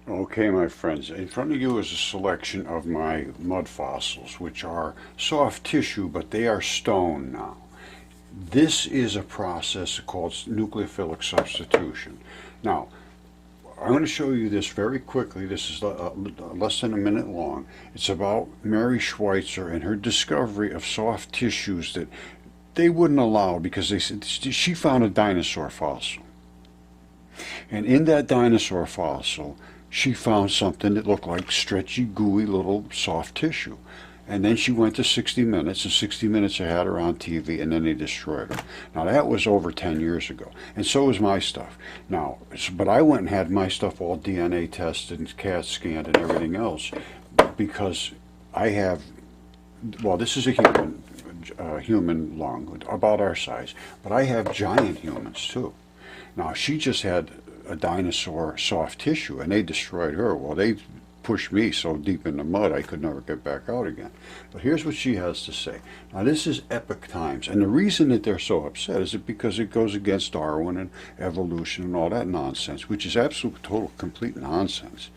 Okay, my friends, in front of you is a selection of my mud fossils, which are soft tissue, but they are stone now. This is a process called nucleophilic substitution. Now, I'm going to show you this very quickly. This is less than a minute long. It's about Mary Schweitzer and her discovery of soft tissues that they wouldn't allow because they said she found a dinosaur fossil. And in that dinosaur fossil, she found something that looked like stretchy, gooey little soft tissue. And then she went to 60 Minutes, and 60 Minutes had her on TV, and then they destroyed her. Now, that was over 10 years ago. And so was my stuff. Now, but I went and had my stuff all DNA tested and CAT scanned and everything else because I have, well, this is a human lung, about our size, but I have giant humans too. Now, she just had a dinosaur soft tissue, and they destroyed her. Well, they pushed me so deep in the mud I could never get back out again. But here's what she has to say. Now, this is epic times, and the reason that they're so upset is because it goes against Darwin and evolution and all that nonsense, which is absolute, total, complete nonsense.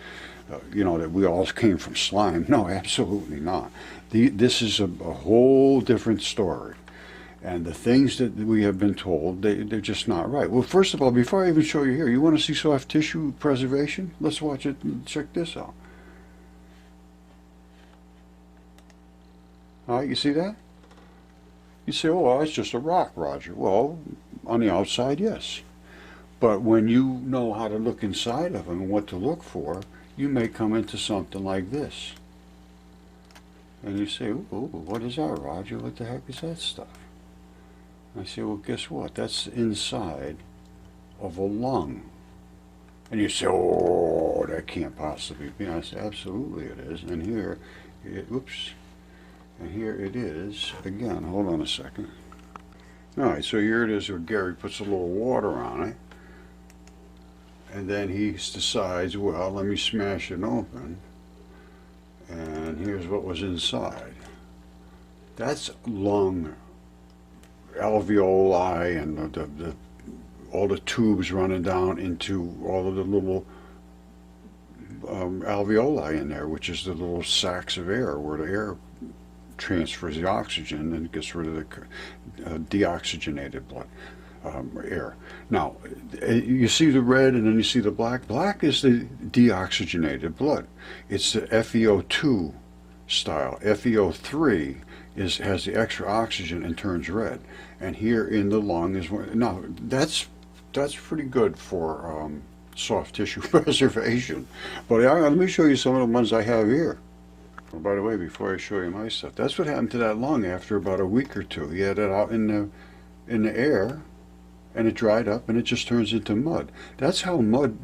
That we all came from slime. No, absolutely not. This is a whole different story. And the things that we have been told, they're just not right. Well, first of all, before I even show you here, you want to see soft tissue preservation? Let's watch it and check this out. All right, you see that? You say, oh, well, it's just a rock, Roger. Well, on the outside, yes. But when you know how to look inside of them and what to look for, you may come into something like this. And you say, oh, what is that, Roger? What the heck is that stuff? I say, well, guess what? That's inside of a lung. And you say, oh, that can't possibly be. I say, absolutely it is. And here, oops, and here it is. Again, hold on a second. All right, so here it is where Gary puts a little water on it. And then he decides, well, let me smash it open. And here's what was inside. That's lung alveoli and all the tubes running down into all of the little alveoli in there, which is the little sacs of air where the air transfers the oxygen and gets rid of the deoxygenated blood air. Now, you see the red and then you see the black. Black is the deoxygenated blood. It's the FeO2 style. FeO3 has the extra oxygen and turns red. And here in the lung is one. Now that's pretty good for soft tissue preservation. But let me show you some of the ones I have here. Oh, by the way, before I show you my stuff, that's what happened to that lung after about a week or two. He had it out in the air, and it dried up, and it just turns into mud. That's how mud.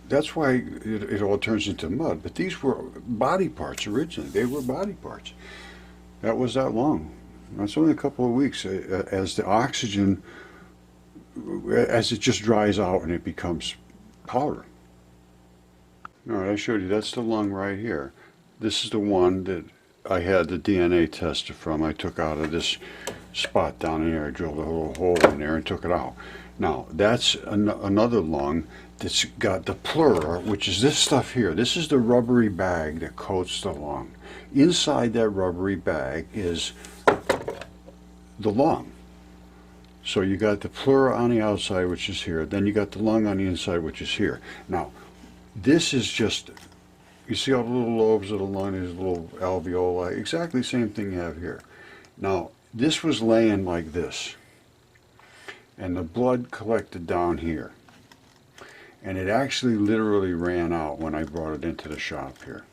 That's why it all turns into mud. But these were body parts originally. They were body parts. That was that lung. It's only a couple of weeks as the oxygen, as it just dries out and it becomes powder. All right, I showed you, that's the lung right here. This is the one that I had the DNA tested from. I took out of this spot down in there. I drilled a little hole in there and took it out. Now, that's another lung that's got the pleura, which is this stuff here. This is the rubbery bag that coats the lung. Inside that rubbery bag is the lung. So you got the pleura on the outside, which is here. Then you got the lung on the inside, which is here. Now, this is just, you see all the little lobes of the lung, these little alveoli, exactly the same thing you have here. Now, this was laying like this, and the blood collected down here. And it actually literally ran out when I brought it into the shop here.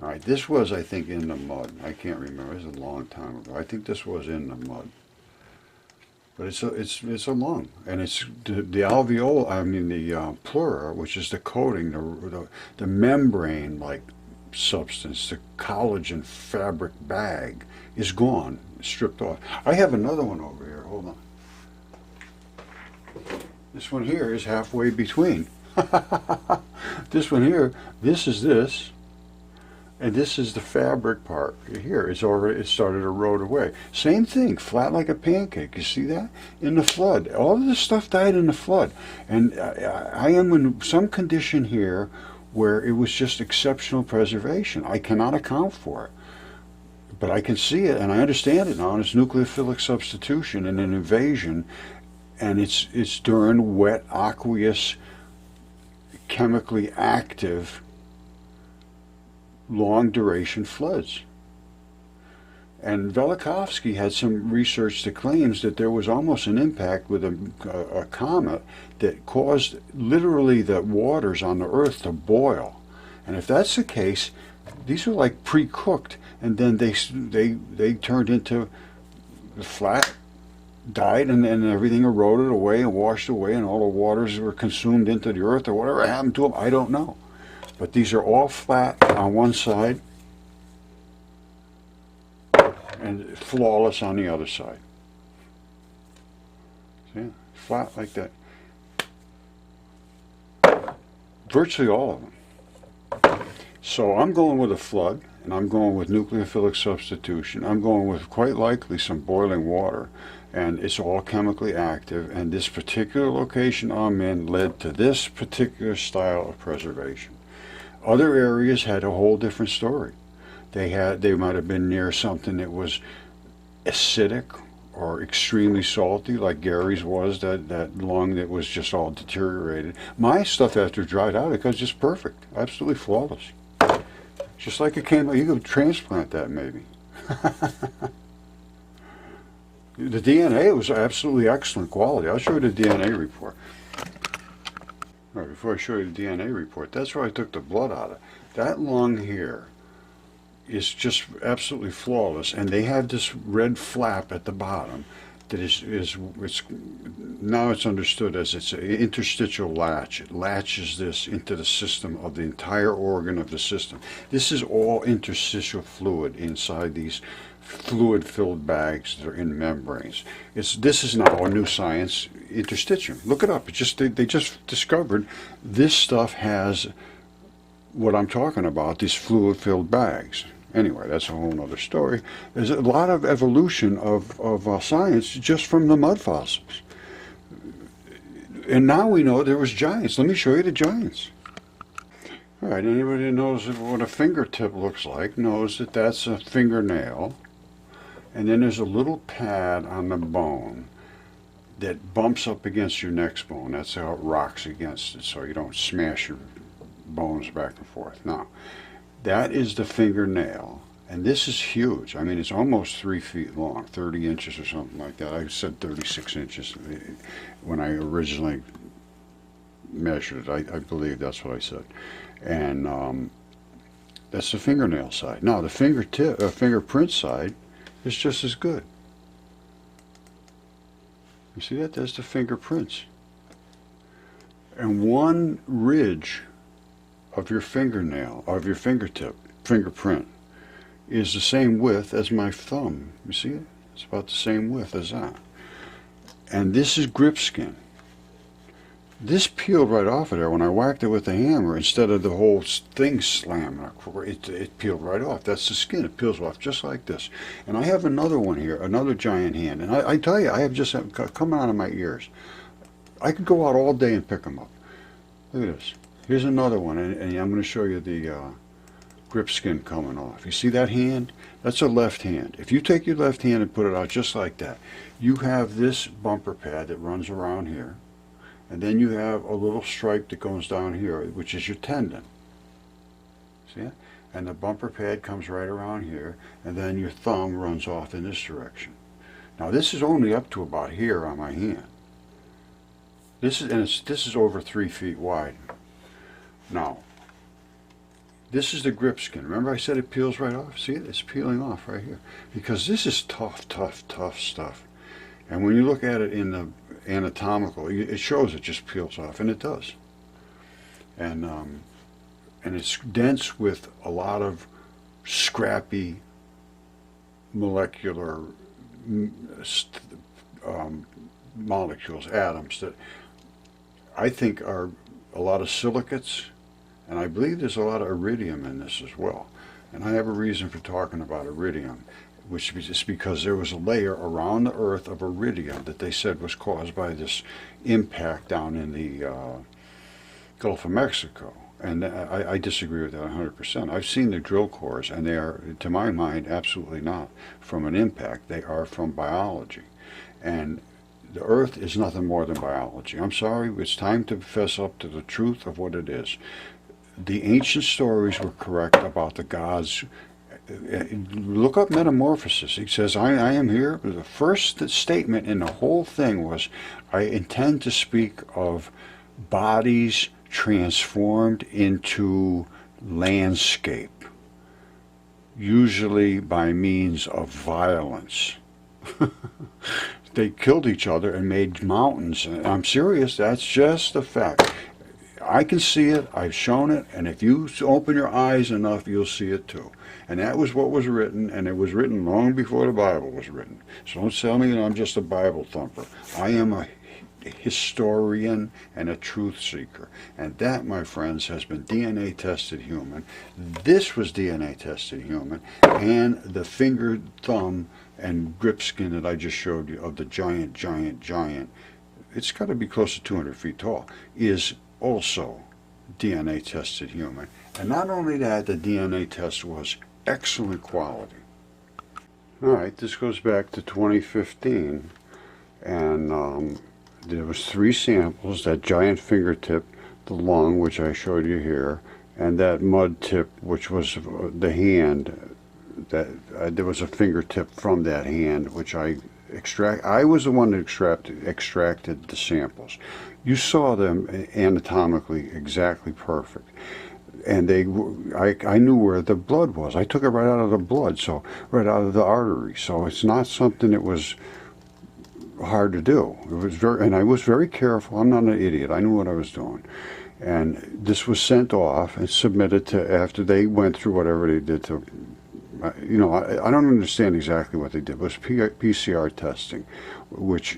All right, this was, I think, in the mud. I can't remember. It was a long time ago. I think this was in the mud. But it's a lung, and it's the alveoli. I mean the pleura, which is the coating, the membrane-like substance, the collagen fabric bag, is gone, stripped off. I have another one over here. Hold on. This one here is halfway between. This one here, this is this. And this is the fabric part here. It started to erode away. Same thing, flat like a pancake. You see that? In the flood. All of this stuff died in the flood. And I am in some condition here where it was just exceptional preservation. I cannot account for it. But I can see it and I understand it now, and it's nucleophilic substitution and an invasion, and it's during wet, aqueous, chemically active, long duration floods. And Velikovsky had some research that claims that there was almost an impact with a comet that caused literally the waters on the Earth to boil. And if that's the case, these were like pre-cooked, and then they turned into flat, died, and then everything eroded away and washed away, and all the waters were consumed into the Earth, or whatever happened to them, I don't know. But these are all flat on one side and flawless on the other side. See? Flat like that. Virtually all of them. So I'm going with a flood, and I'm going with nucleophilic substitution. I'm going with quite likely some boiling water, and it's all chemically active, and this particular location I'm in led to this particular style of preservation. Other areas had a whole different story. They might have been near something that was acidic or extremely salty, like Gary's was, that lung that was just all deteriorated. My stuff after it dried out, it was just perfect, absolutely flawless. Just like it came out, you could transplant that maybe. The DNA was absolutely excellent quality. I'll show you the DNA report. All right, before I show you the DNA report, that's where I took the blood out of. That lung here is just absolutely flawless, and they have this red flap at the bottom that it's now it's understood as it's an interstitial latch. It latches this into the system of the entire organ of the system. This is all interstitial fluid inside these fluid-filled bags that are in membranes. This is now a new science, interstitium. Look it up. They just discovered this stuff has what I'm talking about, these fluid-filled bags. Anyway, that's a whole other story. There's a lot of evolution of science just from the mud fossils. And now we know there was giants. Let me show you the giants. All right, anybody who knows what a fingertip looks like knows that that's a fingernail. And then there's a little pad on the bone that bumps up against your next bone. That's how it rocks against it, so you don't smash your bones back and forth. Now, that is the fingernail, and this is huge. I mean, it's almost 3 feet long, 30 inches or something like that. I said 36 inches when I originally measured it. I believe that's what I said. And that's the fingernail side. Now, the fingerprint side is just as good. You see that? That's the fingerprints. And one ridge of your fingernail, of your fingerprint, is the same width as my thumb. You see it? It's about the same width as that. And this is grip skin. This peeled right off of there when I whacked it with the hammer. Instead of the whole thing slamming, it peeled right off. That's the skin. It peels off just like this. And I have another one here, another giant hand. And I tell you, I have just coming out of my ears. I could go out all day and pick them up. Look at this. Here's another one, and I'm going to show you the grip skin coming off. You see that hand? That's a left hand. If you take your left hand and put it out just like that, you have this bumper pad that runs around here. And then you have a little stripe that goes down here, which is your tendon. See it? And the bumper pad comes right around here, and then your thumb runs off in this direction. Now this is only up to about here on my hand. This is over 3 feet wide. Now, this is the grip skin. Remember I said it peels right off? See it? It's peeling off right here. Because this is tough stuff. And when you look at it in the anatomical, it shows it just peels off, and it does. And it's dense with a lot of scrappy molecular molecules, atoms, that I think are a lot of silicates, and I believe there's a lot of iridium in this as well. And I have a reason for talking about iridium, which is because there was a layer around the Earth of iridium that they said was caused by this impact down in the Gulf of Mexico. And I disagree with that 100%. I've seen the drill cores, and they are, to my mind, absolutely not from an impact. They are from biology. And the Earth is nothing more than biology. I'm sorry, it's time to fess up to the truth of what it is. The ancient stories were correct about the gods. Look up Metamorphosis. He says, I am here. The first statement in the whole thing was, I intend to speak of bodies transformed into landscape, usually by means of violence. They killed each other and made mountains. And I'm serious, that's just a fact. I can see it, I've shown it, and if you open your eyes enough, you'll see it too. And that was what was written, and it was written long before the Bible was written. So don't tell me that I'm just a Bible thumper. I am a historian and a truth seeker. And that, my friends, has been DNA tested human. This was DNA tested human. And the finger, thumb, and grip skin that I just showed you of the giant, it's got to be close to 200 feet tall, is also DNA tested human. And not only that, the DNA test was excellent quality. All right, this goes back to 2015, and there was 3 samples: that giant fingertip, the lung, which I showed you here, and that mud tip, which was the hand. That there was a fingertip from that hand, which I was the one that extracted the samples. You saw them anatomically exactly perfect, and I knew where the blood was. I took it right out of the blood, so right out of the artery. So it's not something that was hard to do. It was and I was very careful. I'm not an idiot. I knew what I was doing. And this was sent off and submitted to, after they went through whatever they did to, you know, I don't understand exactly what they did. It was PCR testing, which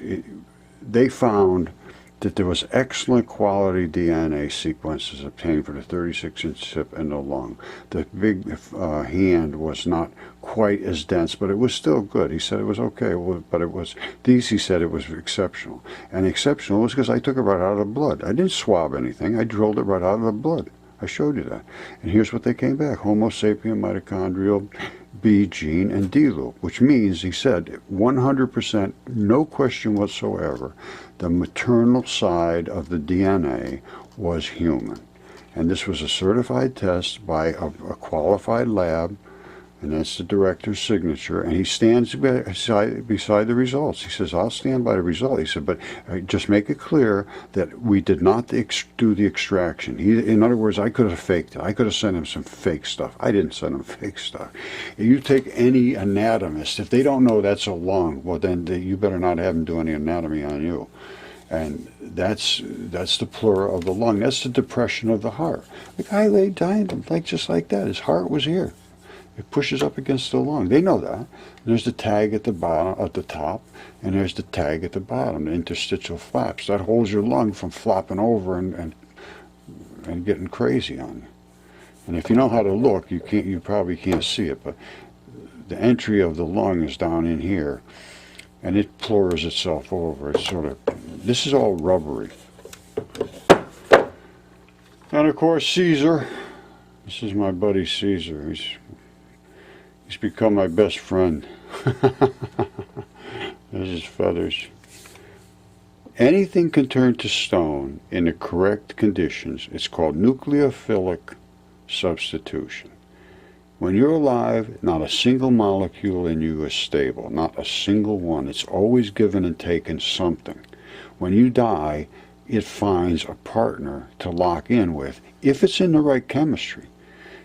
they found that there was excellent quality DNA sequences obtained for the 36-inch tip and the lung. The big hand was not quite as dense, but it was still good. He said it was okay, but it was, he said it was exceptional. And exceptional was because I took it right out of the blood. I didn't swab anything. I drilled it right out of the blood. I showed you that. And here's what they came back: Homo sapien, mitochondrial, B gene, and D loop, which means, he said, 100%, no question whatsoever, the maternal side of the DNA was human. And this was a certified test by a qualified lab, and that's the director's signature, and he stands beside the results. He says, I'll stand by the result. He said, but just make it clear that we did not do the extraction. In other words, I could have faked it. I could have sent him some fake stuff. I didn't send him fake stuff. If you take any anatomist, if they don't know that's a lung, well, then you better not have them do any anatomy on you. And that's the pleura of the lung. That's the depression of the heart. The guy lay dying just like that. His heart was here. It pushes up against the lung. They know that. There's the tag at the bottom, at the top, and there's the tag at the bottom, the interstitial flaps. That holds your lung from flopping over and getting crazy on you. And if you know how to look, you probably can't see it, but the entry of the lung is down in here, and it pleuras itself over. It's sort of, this is all rubbery. And of course, Caesar. This is my buddy Caesar. He's become my best friend. There's his feathers. Anything can turn to stone in the correct conditions. It's called nucleophilic substitution. When you're alive, not a single molecule in you is stable, not a single one. It's always given and taken something. When you die, it finds a partner to lock in with, if it's in the right chemistry.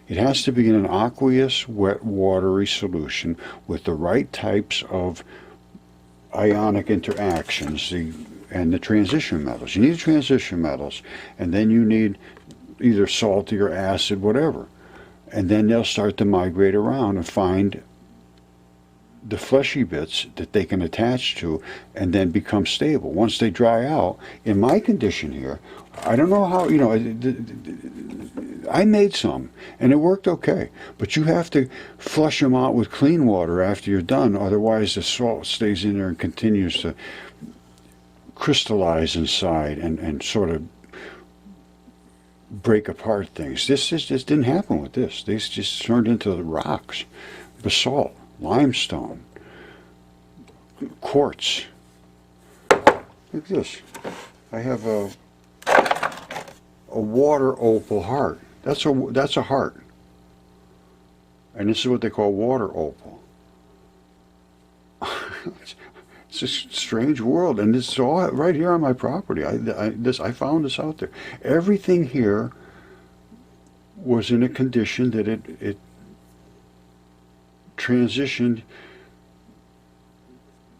It has to be in an aqueous, wet, watery solution with the right types of ionic interactions and the transition metals. You need transition metals, and then you need either salty or acid, whatever. And then they'll start to migrate around and find the fleshy bits that they can attach to and then become stable. Once they dry out, in my condition here, I don't know how, I made some and it worked okay, but you have to flush them out with clean water after you're done, otherwise the salt stays in there and continues to crystallize inside and sort of break apart things. This just didn't happen with this. These just turned into the rocks, basalt, limestone, quartz. Look at this. I have a water opal heart. That's a heart, and this is what they call water opal. It's a strange world, and it's all right here on my property. I found this out there. Everything here was in a condition that it transitioned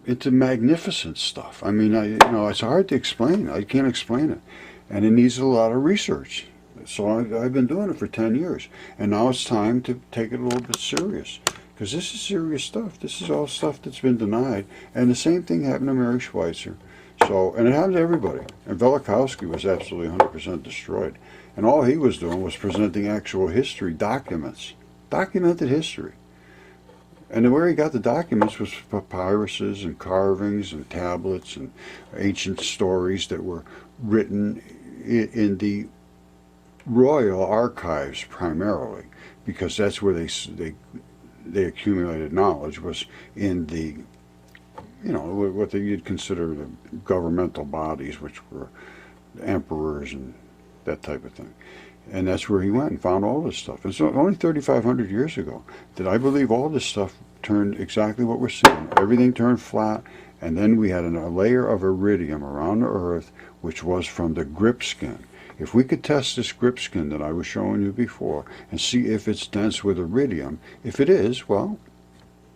into magnificent stuff. I mean, it's hard to explain. I can't explain it, and it needs a lot of research. So I've been doing it for 10 years, and now it's time to take it a little bit serious, because this is serious stuff. This is all stuff that's been denied, and the same thing happened to Mary Schweitzer. And it happened to everybody. And Velikovsky was absolutely 100% destroyed, and all he was doing was presenting actual history documents, documented history. And where he got the documents was papyruses and carvings and tablets and ancient stories that were written in the royal archives primarily, because that's where they accumulated knowledge, was in the, what you'd consider the governmental bodies, which were emperors and that type of thing. And that's where he went and found all this stuff. And so only 3,500 years ago did I believe all this stuff turned exactly what we're seeing. Everything turned flat, and then we had a layer of iridium around the Earth, which was from the grip skin. If we could test this grip skin that I was showing you before and see if it's dense with iridium, if it is, well,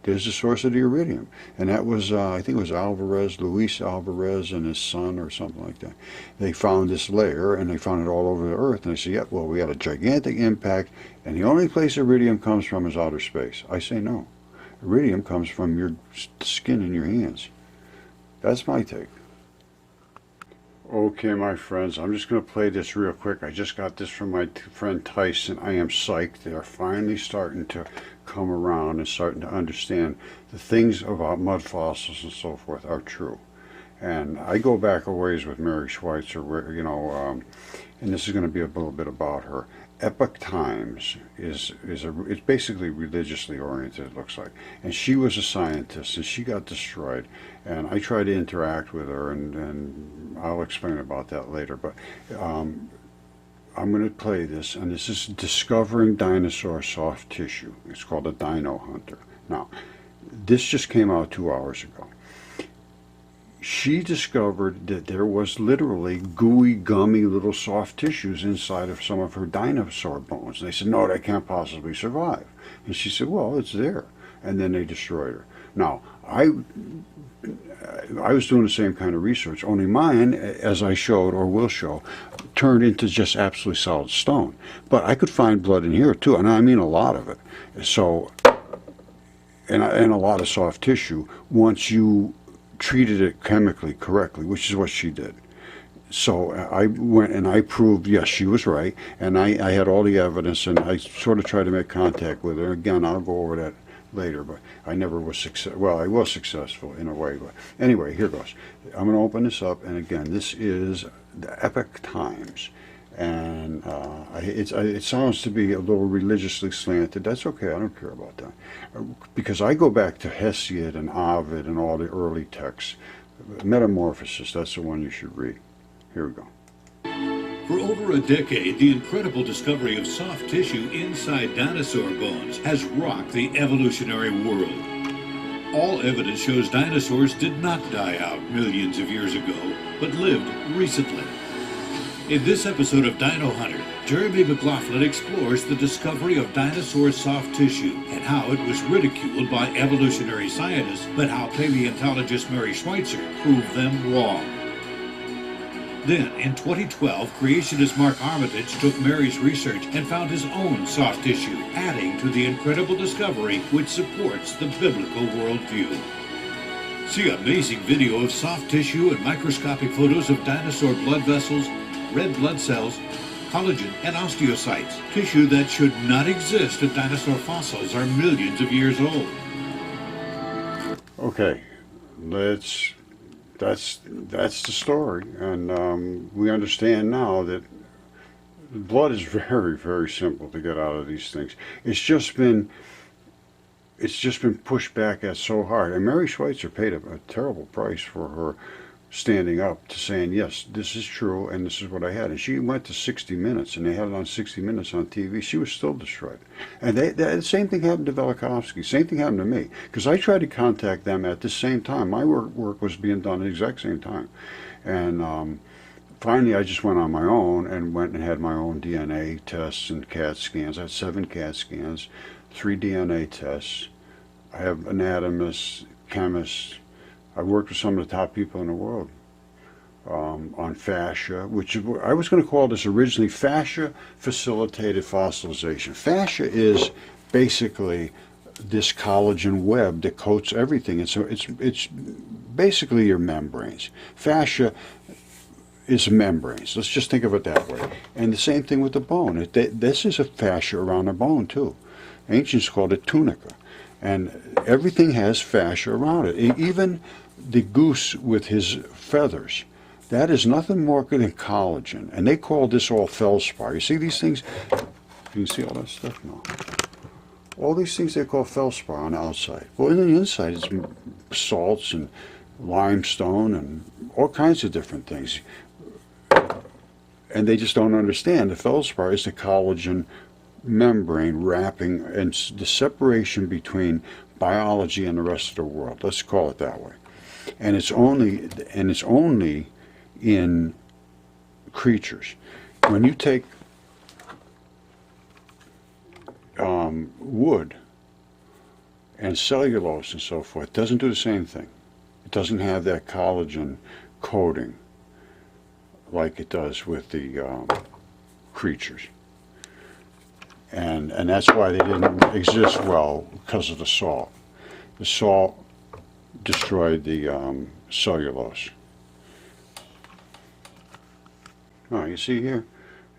there's the source of the iridium. And that was, I think it was Luis Alvarez and his son or something like that. They found this layer, and they found it all over the Earth. And they said, yeah, well, we had a gigantic impact, and the only place iridium comes from is outer space. I say no. Iridium comes from your skin in your hands. That's my take. Okay, my friends, I'm just going to play this real quick. I just got this from my friend Tyson. I am psyched. They're finally starting to come around and starting to understand the things about mud fossils and so forth are true. And I go back a ways with Mary Schweitzer, where, and this is going to be a little bit about her. Epoch Times it's basically religiously oriented, it looks like. And she was a scientist, and she got destroyed. And I tried to interact with her, and I'll explain about that later. But I'm going to play this, and this is Discovering Dinosaur Soft Tissue. It's called a Dino Hunter. Now, this just came out 2 hours ago. She discovered that there was literally gooey, gummy little soft tissues inside of some of her dinosaur bones. They said, no, they can't possibly survive. And she said, well, it's there. And then they destroyed her. Now, I was doing the same kind of research, only mine, as I showed or will show, turned into just absolutely solid stone. But I could find blood in here too, and I mean a lot of it. So, and a lot of soft tissue once you treated it chemically correctly, which is what she did. So I went and I proved, yes, she was right, and I had all the evidence, and I sort of tried to make contact with her. Again, I'll go over that later, but I never was successful. Well, I was successful in a way, but anyway, here goes. I'm going to open this up, and again, this is the Epoch Times, and it sounds to be a little religiously slanted. That's okay, I don't care about that, because I go back to Hesiod and Ovid and all the early texts. Metamorphosis, that's the one you should read. Here we go. For over a decade, the incredible discovery of soft tissue inside dinosaur bones has rocked the evolutionary world. All evidence shows dinosaurs did not die out millions of years ago, but lived recently. In this episode of Dino Hunter, Jeremy McLaughlin explores the discovery of dinosaur soft tissue and how it was ridiculed by evolutionary scientists, but how paleontologist Mary Schweitzer proved them wrong. Then, in 2012, creationist Mark Armitage took Mary's research and found his own soft tissue, adding to the incredible discovery which supports the biblical worldview. See amazing video of soft tissue and microscopic photos of dinosaur blood vessels, red blood cells, collagen, and osteocytes, tissue that should not exist if dinosaur fossils are millions of years old. Okay, that's the story, and we understand now that blood is very, very simple to get out of these things. It's just been pushed back at so hard, and Mary Schweitzer paid a terrible price for her standing up to saying, yes, this is true, and this is what I had. And she went to 60 Minutes, and they had it on 60 Minutes on TV. She was still destroyed. And the same thing happened to Velikovsky. Same thing happened to me, because I tried to contact them at the same time. My work was being done at the exact same time. And finally, I just went on my own and went and had my own DNA tests and CAT scans. I had 7 CAT scans, 3 DNA tests. I have anatomists, chemists. I worked with some of the top people in the world on fascia, which I was going to call this originally fascia-facilitated fossilization. Fascia is basically this collagen web that coats everything. And so it's basically your membranes. Fascia is membranes. Let's just think of it that way. And the same thing with the bone. This is a fascia around the bone too. Ancients called it tunica. And everything has fascia around it. Even the goose with his feathers, that is nothing more than collagen. And they call this all feldspar. You see these things? You can see all that stuff now. All these things they call feldspar on the outside. Well, in the inside, it's salts and limestone and all kinds of different things. And they just don't understand. The feldspar is the collagen membrane wrapping and the separation between biology and the rest of the world. Let's call it that way. And it's only in creatures. When you take wood and cellulose and so forth, it doesn't do the same thing. It doesn't have that collagen coating like it does with the creatures. And that's why they didn't exist well, because of the salt. The salt destroyed the cellulose. Oh, you see here?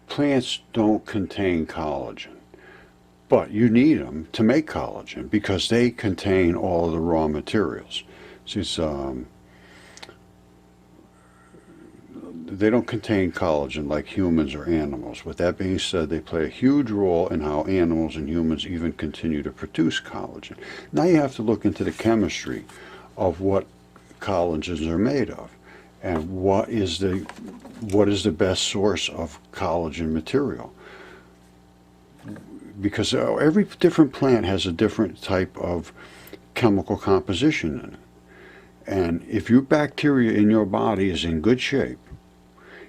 Plants don't contain collagen, but you need them to make collagen because they contain all of the raw materials. Since they don't contain collagen like humans or animals. With that being said, they play a huge role in how animals and humans even continue to produce collagen. Now you have to look into the chemistry of what collagens are made of, and what is the best source of collagen material. Because every different plant has a different type of chemical composition in it. And if your bacteria in your body is in good shape,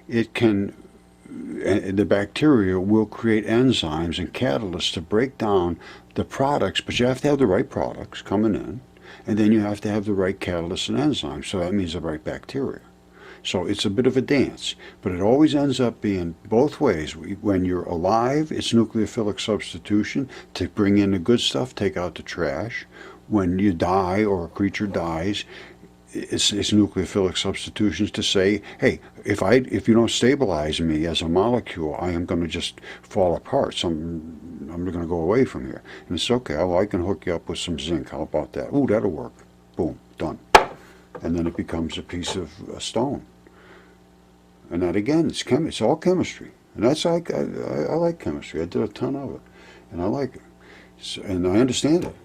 the bacteria will create enzymes and catalysts to break down the products, but you have to have the right products coming in, and then you have to have the right catalysts and enzymes, so that means the right bacteria. So it's a bit of a dance, but it always ends up being both ways. When you're alive, it's nucleophilic substitution to bring in the good stuff, take out the trash. When you die or a creature dies, it's nucleophilic substitutions to say, hey, if you don't stabilize me as a molecule, I am going to just fall apart. So I'm going to go away from here. And it's okay. Well, I can hook you up with some zinc. How about that? Ooh, that'll work. Boom, done. And then it becomes a piece of stone. And that again, it's all chemistry. And that's I like chemistry. I did a ton of it, and I like it, and I understand it.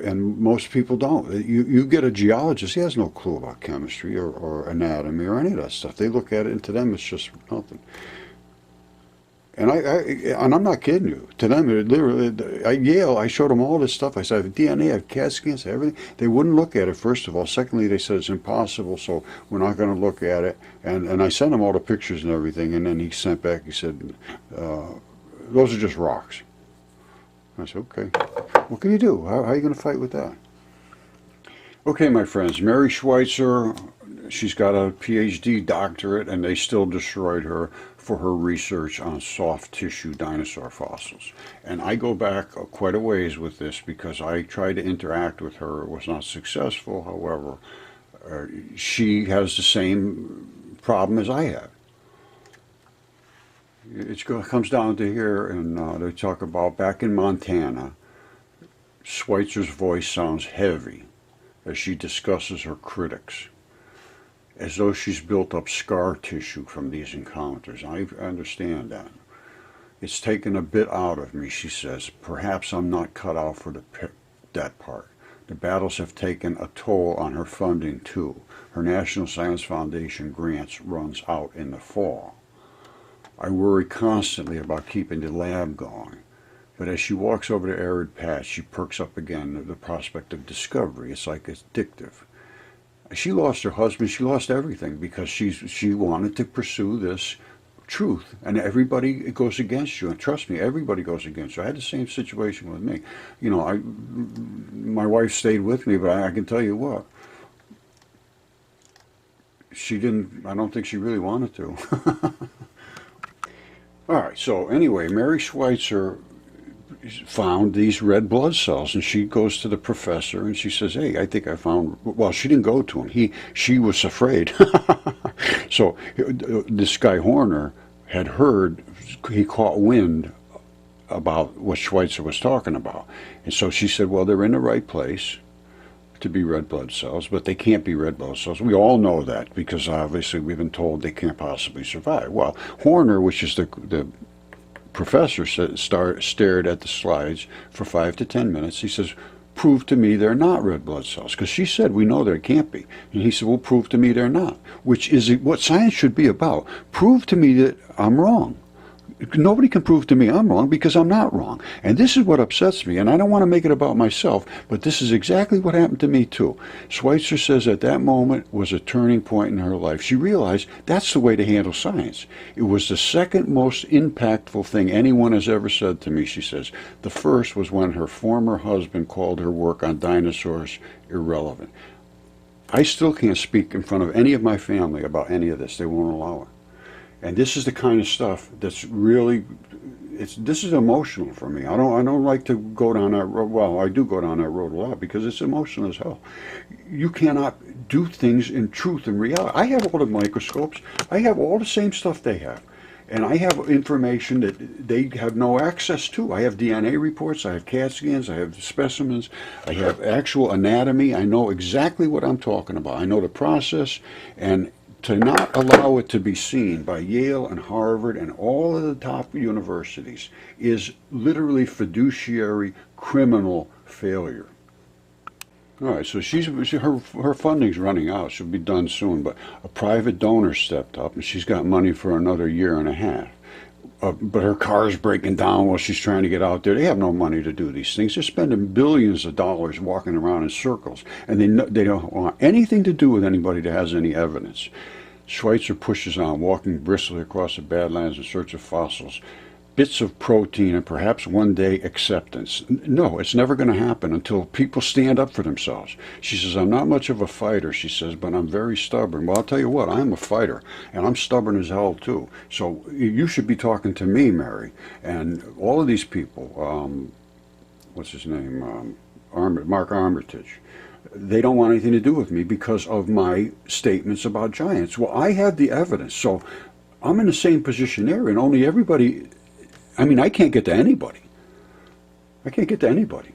And most people don't. You get a geologist, he has no clue about chemistry or anatomy or any of that stuff. They look at it, and to them it's just nothing. And I'm not kidding you. To them, it literally, at Yale, I showed them all this stuff. I said, I have DNA, I have CAT scans, everything. They wouldn't look at it, first of all. Secondly, they said it's impossible, so we're not going to look at it. And I sent him all the pictures and everything, and then he sent back, he said, those are just rocks. I said, okay. What can you do? How are you going to fight with that? Okay, my friends, Mary Schweitzer she's got a PhD doctorate, and they still destroyed her for her research on soft tissue dinosaur fossils. And I go back quite a ways with this because I tried to interact with her. It was not successful. However, she has the same problem as I have. It comes down to here, and they talk about back in Montana, Schweitzer's voice sounds heavy as she discusses her critics, as though she's built up scar tissue from these encounters. I understand that. It's taken a bit out of me, she says. Perhaps I'm not cut out for that part. The battles have taken a toll on her funding, too. Her National Science Foundation grants runs out in the fall. I worry constantly about keeping the lab going. But as she walks over the arid patch, she perks up again at the prospect of discovery. It's like it's addictive. She lost her husband. She lost everything because she wanted to pursue this truth. And everybody goes against you. And trust me, everybody goes against you. I had the same situation with me. You know, my wife stayed with me, but I can tell you what. She didn't, I don't think she really wanted to. All right, so anyway, Mary Schweitzer found these red blood cells, and she goes to the professor and she says, hey, I think I found, well, she didn't go to him. She was afraid. So this guy Horner had heard, he caught wind about what Schweitzer was talking about. And so she said, well, they're in the right place to be red blood cells, but they can't be red blood cells. We all know that because obviously we've been told they can't possibly survive. Well, Horner, which is the professor, stared at the slides for 5 to 10 minutes. He says, prove to me they're not red blood cells. Because she said, we know they can't be. And he said, well, prove to me they're not. Which is what science should be about. Prove to me that I'm wrong. Nobody can prove to me I'm wrong because I'm not wrong. And this is what upsets me. And I don't want to make it about myself, but this is exactly what happened to me too. Schweitzer says at that moment was a turning point in her life. She realized that's the way to handle science. It was the second most impactful thing anyone has ever said to me, she says. The first was when her former husband called her work on dinosaurs irrelevant. I still can't speak in front of any of my family about any of this. They won't allow it. And this is the kind of stuff that's really, this is emotional for me. I don't like to go down that road. Well, I do go down that road a lot because it's emotional as hell. You cannot do things in truth and reality. I have all the microscopes. I have all the same stuff they have. And I have information that they have no access to. I have DNA reports, I have CAT scans, I have specimens, I have actual anatomy. I know exactly what I'm talking about. I know the process, and to not allow it to be seen by Yale and Harvard and all of the top universities is literally fiduciary criminal failure. All right, so her funding's running out. She'll be done soon, but a private donor stepped up, and she's got money for another year and a half. But her car's breaking down while she's trying to get out there. They have no money to do these things. They're spending billions of dollars walking around in circles, and they don't want anything to do with anybody that has any evidence. Schweitzer pushes on, walking briskly across the Badlands in search of fossils, bits of protein, and perhaps one day acceptance. No, it's never going to happen until people stand up for themselves. She says, I'm not much of a fighter, she says, but I'm very stubborn. Well, I'll tell you what, I'm a fighter, and I'm stubborn as hell, too. So you should be talking to me, Mary, and all of these people, what's his name, Mark Armitage. They don't want anything to do with me because of my statements about giants. Well, I have the evidence, so I'm in the same position there, and only everybody, I mean, I can't get to anybody. I can't get to anybody.